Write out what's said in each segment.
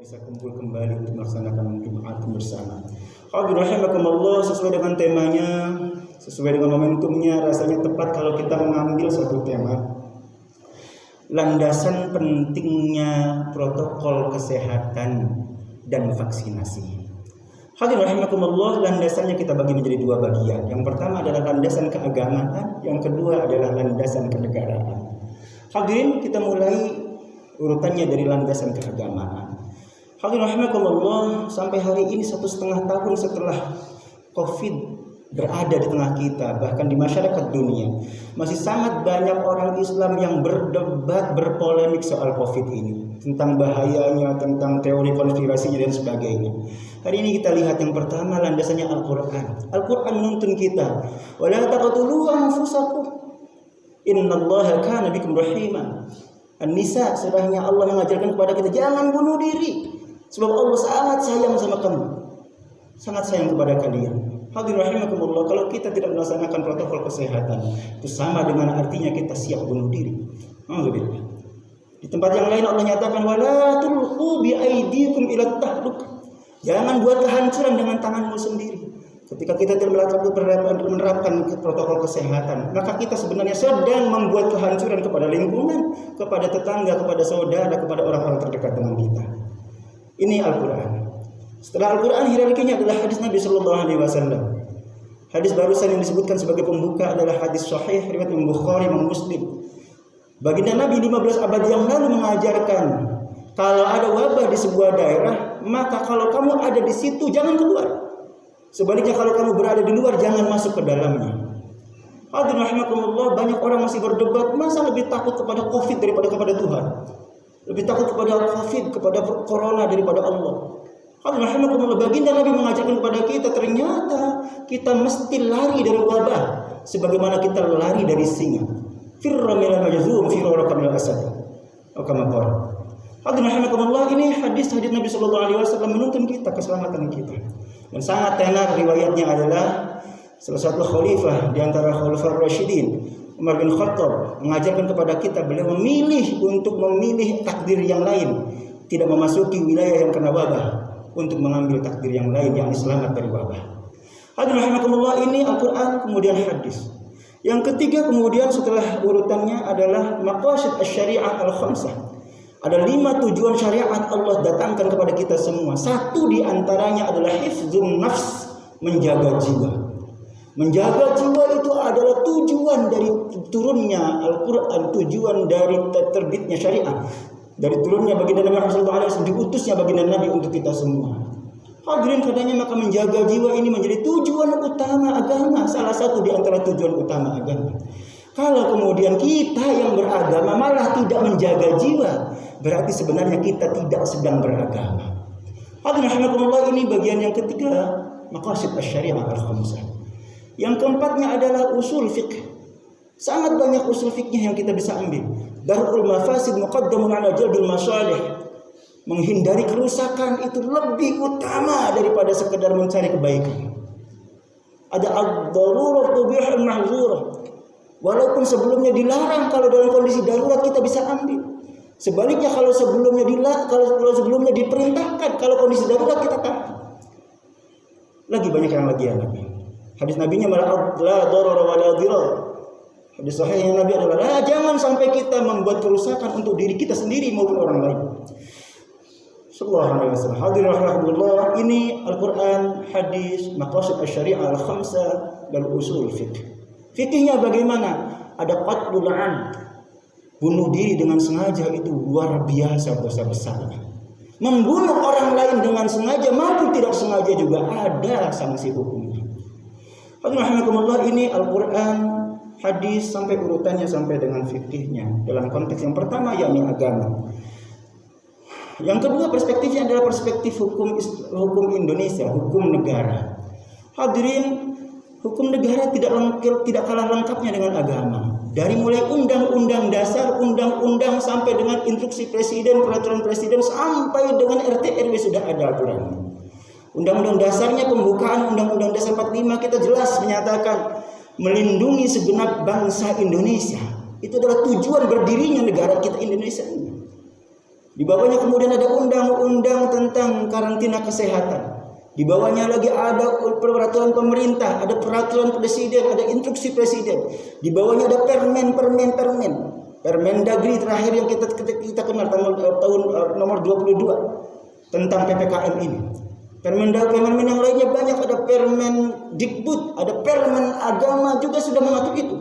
bisa kumpul kembali untuk melaksanakan Jumat bersama. Hadirin rahimakumullah, sesuai dengan temanya, sesuai dengan momentumnya, rasanya tepat kalau kita mengambil suatu tema landasan pentingnya protokol kesehatan dan vaksinasi. Hadirin rahimakumullah, landasannya kita bagi menjadi dua bagian. Yang pertama adalah landasan keagamaan, yang kedua adalah landasan kenegaraan. Hadirin, kita mulai urutannya dari landasan keagamaan. Hadirin rahimakumullah, sampai hari ini 1,5 tahun setelah COVID berada di tengah kita, bahkan di masyarakat dunia, masih sangat banyak orang Islam yang berdebat, berpolemik soal COVID ini, tentang bahayanya, tentang teori konspirasinya dan sebagainya. Hari ini kita lihat yang pertama landasannya Al-Quran. Al-Quran menuntun kita, wala taqtulu anfusakum, innallaha kana bikum rahima. An-Nisa, surahnya Allah mengajarkan kepada kita, jangan bunuh diri, sebab Allah sangat sayang sama kamu, sangat sayang kepada kalian. Hadirin rahimakumullah, kalau kita tidak melaksanakan protokol kesehatan, itu sama dengan artinya kita siap bunuh diri. Alhamdulillah. Di tempat yang lain Allah nyatakan, wala tulqu bi aydikum ila tahluk. Jangan buat kehancuran dengan tanganmu sendiri. Ketika kita tidak menerapkan protokol kesehatan, maka kita sebenarnya sedang membuat kehancuran kepada lingkungan, kepada tetangga, kepada saudara, kepada orang-orang terdekat dengan kita. Ini Al-Quran. Setelah Al-Quran, hierarkinya adalah hadis Nabi Sallallahu Alaihi Wasallam. Hadis barusan yang disebutkan sebagai pembuka adalah hadis sahih riwayat Imam Bukhari, Imam Muslim. Baginda Nabi 15 abad yang lalu mengajarkan, kalau ada wabah di sebuah daerah, maka kalau kamu ada di situ jangan keluar. Sebaliknya kalau kamu berada di luar jangan masuk ke dalamnya. Hadirin rahimakumullah, banyak orang masih berdebat, masa lebih takut kepada COVID daripada kepada Tuhan? Lebih takut kepada COVID, kepada corona daripada Allah. Hadirin rahimakumullah, baginda Nabi mengajarkan kepada kita, ternyata kita mesti lari dari wabah sebagaimana kita lari dari singa. Firra minal majzum firaraka minal asad. Kama qala. Hadirin rahimakumullah, ini hadis Nabi sallallahu alaihi wasallam menuntun kita keselamatan kita. Dan sangat tenar riwayatnya adalah salah satu khalifah di antara khalifah Rasyidin, Umar bin Khattab, mengajarkan kepada kita, beliau memilih takdir yang lain, tidak memasuki wilayah yang kena wabah, untuk mengambil takdir yang lain yang selamat dari wabah. Hadirin rahimakumullah, ini Al-Quran, kemudian hadis. Yang ketiga kemudian setelah urutannya adalah maqasid asy-syari'ah al-khamsah. Ada 5 tujuan syariat Allah datangkan kepada kita semua. Satu di antaranya adalah hifdzun nafs, menjaga jiwa. Menjaga jiwa itu adalah tujuan dari turunnya Al-Quran, tujuan dari terbitnya syariat, dari turunnya baginda Nabi sallallahu alaihi wasallam, diutusnya baginda Nabi untuk kita semua. Hadirin, karenanya maka menjaga jiwa ini menjadi tujuan utama agama, salah satu di antara tujuan utama agama. Kalau kemudian kita yang beragama malah tidak menjaga jiwa, berarti sebenarnya kita tidak sedang beragama. Hadirin rahimakumullah, ini bagian yang ketiga, maqasid asy-syari'ah al-khamsah. Yang keempatnya adalah usul fiqh. Sangat banyak usul fiqhnya yang kita bisa ambil. Darul mafasid muqaddamun ala jalbil masalih. Menghindari kerusakan itu lebih utama daripada sekedar mencari kebaikan. Ada ad-darurah tubihul mahzurah. Walaupun sebelumnya dilarang, kalau dalam kondisi darurat kita bisa ambil. Sebaliknya kalau sebelumnya diperintahkan, kalau kondisi darurat kita taat. Lagi banyak yang lagi. Hadis nabinya malah la darara wa la dirar. Hadis sahihnya Nabi adalah jangan sampai kita membuat kerusakan untuk diri kita sendiri maupun orang lain. Sallallahu alaihi wasallam. Hadirin rahimakumullah, ini Al-Qur'an, hadis, maqasid asy-syari'ah al-khamsah dan usul fiqh. Fikihnya bagaimana? Ada qatlul 'amd. Bunuh diri dengan sengaja itu luar biasa dosa besarnya. Membunuh orang lain dengan sengaja maupun tidak sengaja juga ada sanksi hukumnya. Hadirin rahimakumullah, ini Al-Qur'an, hadis, sampai urutannya sampai dengan fikihnya. Dalam konteks yang pertama yakni agama. Yang kedua perspektifnya adalah perspektif hukum Indonesia, hukum negara. Hadirin, hukum negara tidak kalah lengkapnya dengan agama. Dari mulai undang-undang dasar, undang-undang sampai dengan instruksi presiden, peraturan presiden, sampai dengan RT RW sudah ada aturannya. Undang-undang dasarnya, pembukaan Undang-Undang Dasar 45 kita jelas menyatakan melindungi segenap bangsa Indonesia. Itu adalah tujuan berdirinya negara kita Indonesia ini. Di bawahnya kemudian ada undang-undang tentang karantina kesehatan. Di bawahnya lagi ada peraturan pemerintah, ada peraturan presiden, ada instruksi presiden. Di bawahnya ada permen. Permendagri terakhir yang kita kenal tahun nomor 22 tentang PPKM ini. Permen yang lainnya banyak, ada permen Dikbud, ada permen agama juga sudah mengatur itu.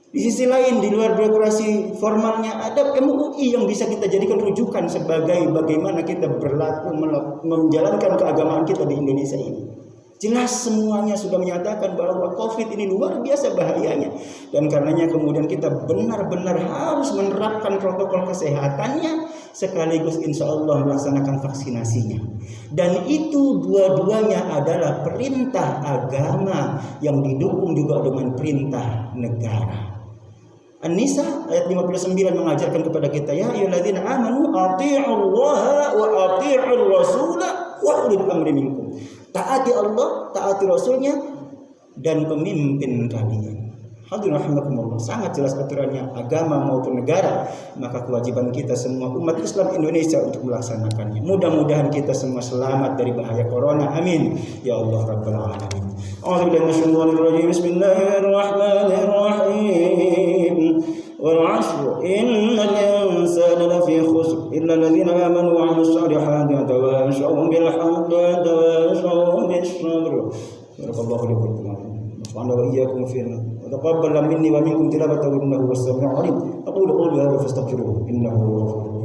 Di sisi lain, di luar birokrasi formalnya ada MUI yang bisa kita jadikan rujukan sebagai bagaimana kita berlaku menjalankan keagamaan kita di Indonesia ini. Jelas semuanya sudah menyatakan bahwa COVID ini luar biasa bahayanya. Dan karenanya kemudian kita benar-benar harus menerapkan protokol kesehatannya sekaligus insya Allah melaksanakan vaksinasinya. Dan itu dua-duanya adalah perintah agama yang didukung juga dengan perintah negara. An-Nisa ayat 59 mengajarkan kepada kita, ya ayyuhalladzina amanu athi'ullaha wa athi'ur rasula wa ulil amri minkum. Taati Allah, taati Rasulnya, dan pemimpin kalian. Hadirin rahimakumullah, sangat jelas aturannya agama maupun negara. Maka kewajiban kita semua umat Islam Indonesia untuk melaksanakannya. Mudah-mudahan kita semua selamat dari bahaya corona. Amin ya Allah rabbal alamin. A'udzubillahi minasyaitonir rajim. Bismillahirrahmanirrahim. Wal 'ashr innal insana lafi khusr illa alladhina amanu wa 'amilus solihati wa tawashaw bil haqqi wa tawashaw bis sabr. Barakallahu li wa lakum. Nafa'ana wa iyyakum fihi. Wa taqabbal minni wa minkum tilawatahu innahu was-sami'ul 'alim. Aqulu qawli hadha fastaghfiruhu innahu huwal ghafurur rahim.